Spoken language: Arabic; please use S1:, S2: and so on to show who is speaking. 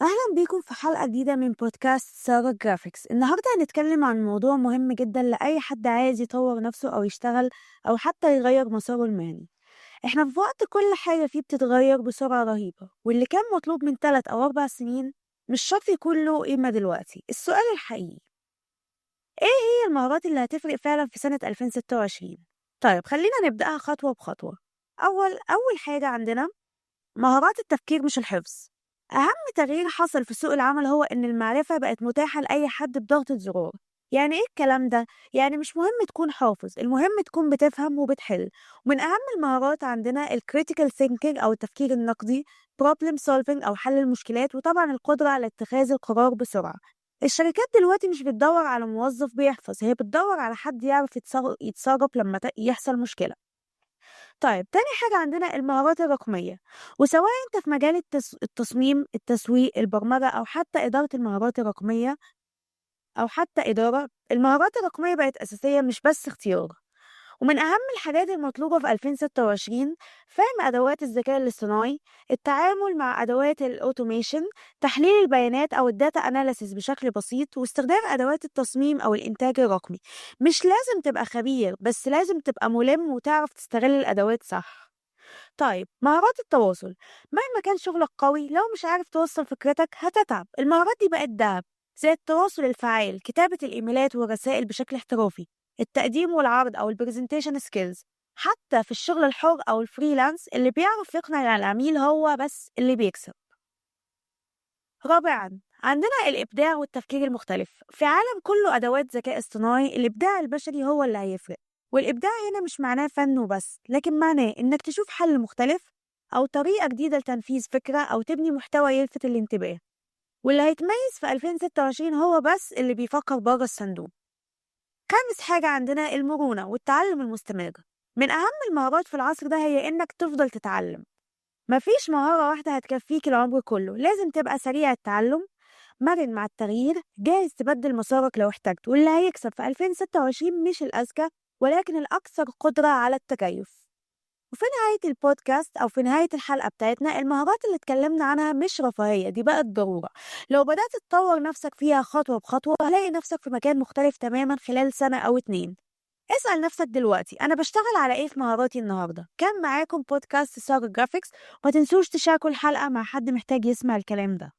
S1: أهلا بيكم في حلقة جديدة من بودكاست سارة جرافيكس. النهاردة هنتكلم عن موضوع مهم جدا لأي حد عايز يطور نفسه أو يشتغل أو حتى يغير مساره المهني. احنا في وقت كل حاجة فيه بتتغير بسرعة رهيبة، واللي كان مطلوب من 3 أو 4 سنين مش شرط يكون له قيمة دلوقتي. السؤال الحقيقي، ايه هي المهارات اللي هتفرق فعلا في سنة 2026؟ طيب خلينا نبدأها خطوة بخطوة. أول حاجة عندنا مهارات التفكير مش الحفظ. أهم تغيير حصل في سوق العمل هو إن المعرفة بقت متاحة لأي حد بضغطة زرار. يعني إيه الكلام ده؟ يعني مش مهم تكون حافظ، المهم تكون بتفهم وبتحل. ومن أهم المهارات عندنا ال critical thinking أو التفكير النقدي، problem solving أو حل المشكلات، وطبعا القدرة على اتخاذ القرار بسرعة. الشركات دلوقتي مش بتدور على موظف بيحفظ، هي بتدور على حد يعرف يتصرف لما يحصل مشكلة. طيب تاني حاجة عندنا المهارات الرقمية، وسواء انت في مجال التصميم، التسويق، البرمجة، أو حتى إدارة المهارات الرقمية، أو حتى إدارة المهارات الرقمية بقت أساسية مش بس اختيار. ومن أهم الحاجات المطلوبة في 2026 فهم أدوات الذكاء الاصطناعي، التعامل مع أدوات الأوتوميشن، تحليل البيانات أو الداتا أناليسيس بشكل بسيط، واستخدام أدوات التصميم أو الإنتاج الرقمي. مش لازم تبقى خبير، بس لازم تبقى ملم وتعرف تستغل الأدوات صح. طيب مهارات التواصل، مهما كان شغلك قوي لو مش عارف توصل فكرتك هتتعب. المهارات دي بقت دهب، زي التواصل الفعال، كتابة الإيميلات والرسائل بشكل احترافي، التقديم والعرض أو البرزنتيشن سكيلز. حتى في الشغل الحر أو الفريلانس اللي بيعرف يقنع العميل هو بس اللي بيكسب. رابعا عندنا الإبداع والتفكير المختلف. في عالم كله أدوات ذكاء اصطناعي، الإبداع البشري هو اللي هيفرق. والإبداع هنا مش معناه فن وبس، لكن معناه إنك تشوف حل مختلف أو طريقة جديدة لتنفيذ فكرة أو تبني محتوى يلفت الانتباه. واللي هيتميز في 2026 هو بس اللي بيفكر بره الصندوق. خامس حاجة عندنا المرونة والتعلم المستمر. من أهم المهارات في العصر ده هي إنك تفضل تتعلم. مفيش مهارة واحدة هتكفيك العمر كله، لازم تبقى سريع التعلم، مرن مع التغيير، جاهز تبدل مسارك لو احتجت. واللي هيكسب في 2026 مش الأذكى، ولكن الأكثر قدرة على التكيف. وفي نهاية البودكاست أو في نهاية الحلقة بتاعتنا، المهارات اللي اتكلمنا عنها مش رفاهية، دي بقت ضرورة. لو بدأت تطور نفسك فيها خطوة بخطوة هلاقي نفسك في مكان مختلف تماما خلال سنة أو 2. اسأل نفسك دلوقتي، أنا بشتغل على إيه في مهاراتي النهاردة؟ كان معاكم بودكاست سارة جرافيكس. ما تنسوش تشاركوا الحلقة مع حد محتاج يسمع الكلام ده.